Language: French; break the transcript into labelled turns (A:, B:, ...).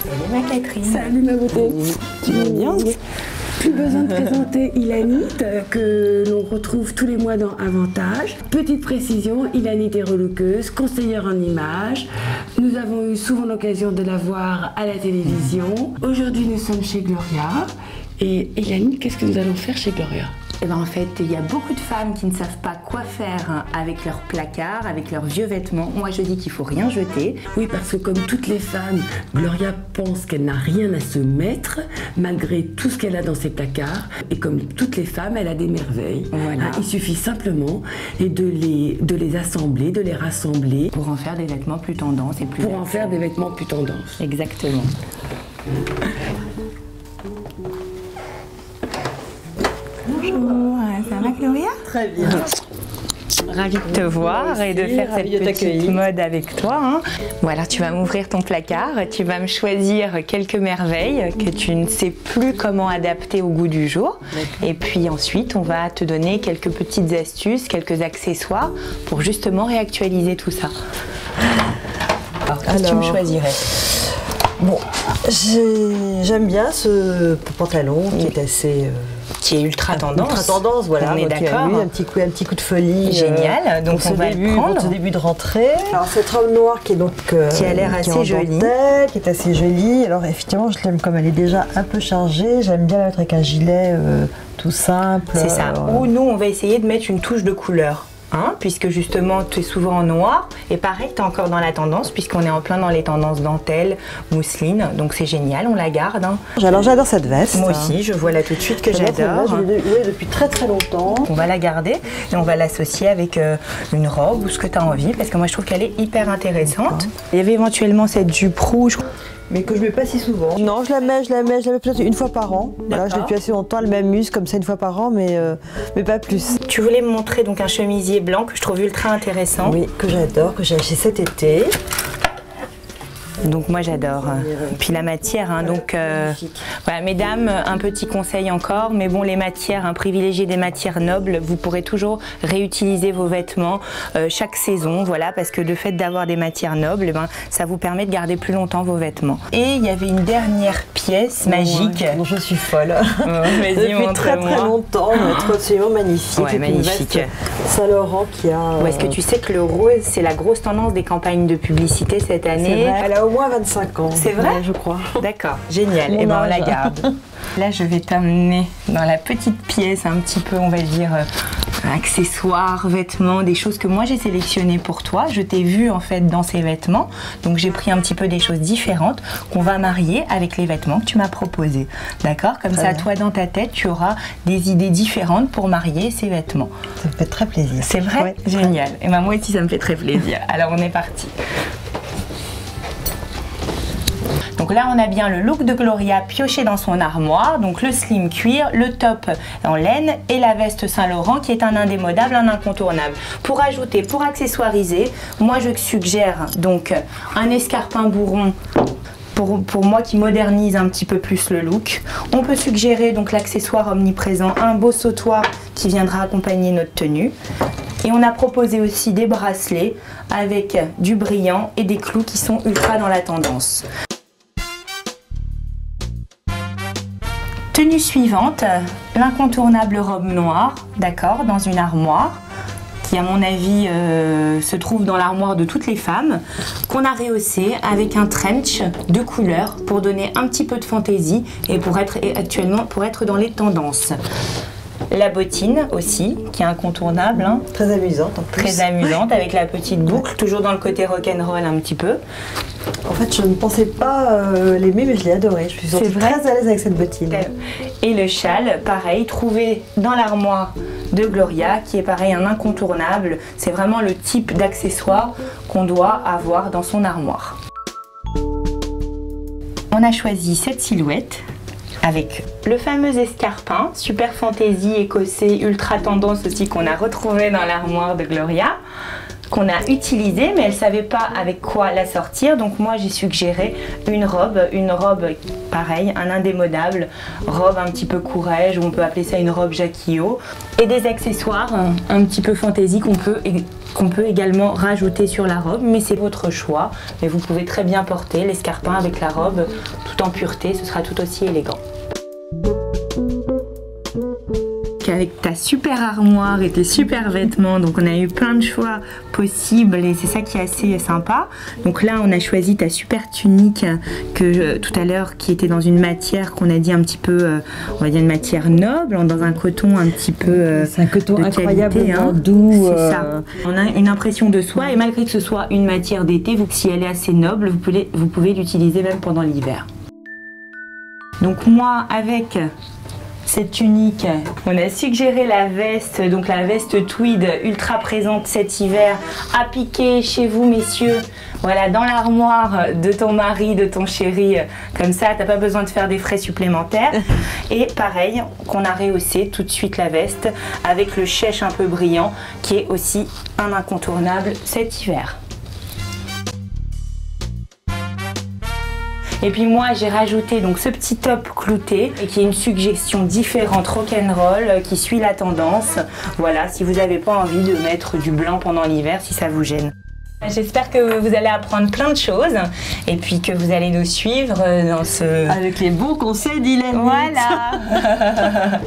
A: Salut ma Catherine.
B: Salut ma beauté.
A: Tu vas bien?
B: Plus besoin de présenter Ilanit, que l'on retrouve tous les mois dans Avantage. Petite précision, Ilanit est relookeuse, conseillère en images. Nous avons eu souvent l'occasion de la voir à la télévision. Aujourd'hui, nous sommes chez Gloria. Et Ilanit, qu'est-ce que nous allons faire chez Gloria?
A: Eh ben en fait, il y a beaucoup de femmes qui ne savent pas quoi faire avec leurs placards, avec leurs vieux vêtements. Moi, je dis qu'il faut rien jeter.
B: Oui, parce que comme toutes les femmes, Gloria pense qu'elle n'a rien à se mettre, malgré tout ce qu'elle a dans ses placards. Et comme toutes les femmes, elle a des merveilles.
A: Voilà.
B: Il suffit simplement de les assembler, de les rassembler.
A: Pour en faire des vêtements plus tendance et plus...
B: Pour en faire des vêtements plus tendance.
A: Exactement. Bonjour, ça va Gloria?
C: Très bien.
A: Ravie de te voir et de faire cette petite mode avec toi. Hein. Bon, alors tu vas m'ouvrir ton placard, tu vas me choisir quelques merveilles que tu ne sais plus comment adapter au goût du jour. Et puis ensuite, on va te donner quelques petites astuces, quelques accessoires pour justement réactualiser tout ça. Alors, qu'est-ce que tu me choisirais?
C: Bon, j'aime bien ce pantalon qui est assez...
A: qui est ultra tendance.
C: Ultra tendance, voilà.
A: On est d'accord.
C: Un petit coup de folie.
A: Génial. Donc on va le prendre.
C: Pour ce début de rentrée. Alors cette robe noire qui est donc
A: qui a l'air assez jolie.
C: Qui est assez jolie. Alors effectivement, je l'aime comme elle est déjà un peu chargée. J'aime bien la mettre avec un gilet tout simple.
A: C'est ça. Ou nous, on va essayer de mettre une touche de couleur. Hein, puisque justement tu es souvent en noir et pareil tu es encore dans la tendance puisqu'on est en plein dans les tendances dentelle, mousseline, donc c'est génial, on la garde. Hein.
C: Alors j'adore cette veste.
A: Moi aussi, je vois là tout de suite que j'adore.
C: Je l'ai depuis très longtemps.
A: On va la garder et on va l'associer avec une robe ou ce que tu as envie parce que moi je trouve qu'elle est hyper intéressante. Il y avait éventuellement cette jupe rouge.
C: Mais que je ne mets pas si souvent. Non, je la mets peut-être une fois par an. Voilà, je l'ai depuis assez longtemps, elle m'amuse comme ça une fois par an, mais pas plus.
A: Tu voulais me montrer donc un chemisier blanc que je trouve ultra intéressant.
C: Oui, que j'adore, que j'ai acheté cet été.
A: Donc moi j'adore. Puis la matière, hein, donc voilà, mesdames, un petit conseil encore, mais bon les matières, privilégiez des matières nobles, vous pourrez toujours réutiliser vos vêtements chaque saison, voilà, parce que le fait d'avoir des matières nobles, ça vous permet de garder plus longtemps vos vêtements. Et il y avait une dernière pièce magique.
C: Dont je suis folle.
A: Depuis
C: très longtemps, absolument magnifique.
A: Ouais, magnifique.
C: Saint-Laurent qui a...
A: Est-ce que tu sais que le rose, c'est la grosse tendance des campagnes de publicité cette année?
C: Elle a au moins 25 ans.
A: C'est vrai?
C: Je crois.
A: D'accord, génial. Et ben on la garde. Là, je vais t'emmener dans la petite pièce, un petit peu, on va dire, accessoires, vêtements, des choses que moi j'ai sélectionnées pour toi. Je t'ai vu en fait dans ces vêtements, donc j'ai pris un petit peu des choses différentes qu'on va marier avec les vêtements que tu m'as proposés. D'accord? Comme ça, toi dans ta tête, tu auras des idées différentes pour marier ces vêtements.
C: Ça me fait très plaisir.
A: C'est vrai? Ouais. Génial. Et ben moi aussi, ça me fait très plaisir. Alors on est parti. Donc là, on a bien le look de Gloria pioché dans son armoire, donc le slim cuir, le top en laine et la veste Saint-Laurent qui est un indémodable, un incontournable. Pour ajouter, pour accessoiriser, moi je suggère donc un escarpin bourron pour moi qui modernise un petit peu plus le look. On peut suggérer donc l'accessoire omniprésent, un beau sautoir qui viendra accompagner notre tenue. Et on a proposé aussi des bracelets avec du brillant et des clous qui sont ultra dans la tendance. Tenue suivante, l'incontournable robe noire, d'accord, dans une armoire, qui à mon avis se trouve dans l'armoire de toutes les femmes, qu'on a rehaussé avec un trench de couleur pour donner un petit peu de fantaisie et pour être dans les tendances. La bottine aussi, qui est incontournable. Hein.
C: Très amusante en plus.
A: Très amusante, avec la petite boucle, toujours dans le côté rock'n'roll un petit peu.
C: En fait, je ne pensais pas l'aimer, mais je l'ai adoré. Je suis sentie très à l'aise avec cette bottine.
A: Et le châle, pareil, trouvé dans l'armoire de Gloria, qui est pareil, un incontournable. C'est vraiment le type d'accessoire qu'on doit avoir dans son armoire. On a choisi cette silhouette avec le fameux escarpin, super fantaisie, écossais, ultra tendance aussi, qu'on a retrouvé dans l'armoire de Gloria, qu'on a utilisée, mais elle ne savait pas avec quoi la sortir. Donc moi j'ai suggéré une robe pareil, un indémodable, robe un petit peu courage, ou on peut appeler ça une robe Jacquillot, et des accessoires un petit peu fantaisie qu'on peut également rajouter sur la robe, mais c'est votre choix. Mais vous pouvez très bien porter l'escarpin avec la robe tout en pureté, ce sera tout aussi élégant. Avec ta super armoire et tes super vêtements, donc on a eu plein de choix possibles et c'est ça qui est assez sympa. Donc là on a choisi ta super tunique que tout à l'heure, qui était dans une matière qu'on a dit un petit peu, on va dire une matière noble, dans un coton un petit peu
C: c'est un coton incroyablement
A: qualité,
C: doux.
A: C'est ça. On a une impression de soie et malgré que ce soit une matière d'été, vous, si elle est assez noble, vous pouvez l'utiliser même pendant l'hiver. Donc moi avec cette tunique, on a suggéré la veste, donc la veste tweed ultra présente cet hiver, à piquer chez vous messieurs, voilà, dans l'armoire de ton mari, de ton chéri, comme ça t'as pas besoin de faire des frais supplémentaires. Et pareil, qu'on a rehaussé tout de suite la veste avec le chèche un peu brillant qui est aussi un incontournable cet hiver. Et puis moi j'ai rajouté donc ce petit top clouté et qui est une suggestion différente rock'n'roll qui suit la tendance. Voilà, si vous n'avez pas envie de mettre du blanc pendant l'hiver, si ça vous gêne. J'espère que vous allez apprendre plein de choses et puis que vous allez nous suivre dans ce...
C: Avec les bons conseils d'Ilanit.
A: Voilà.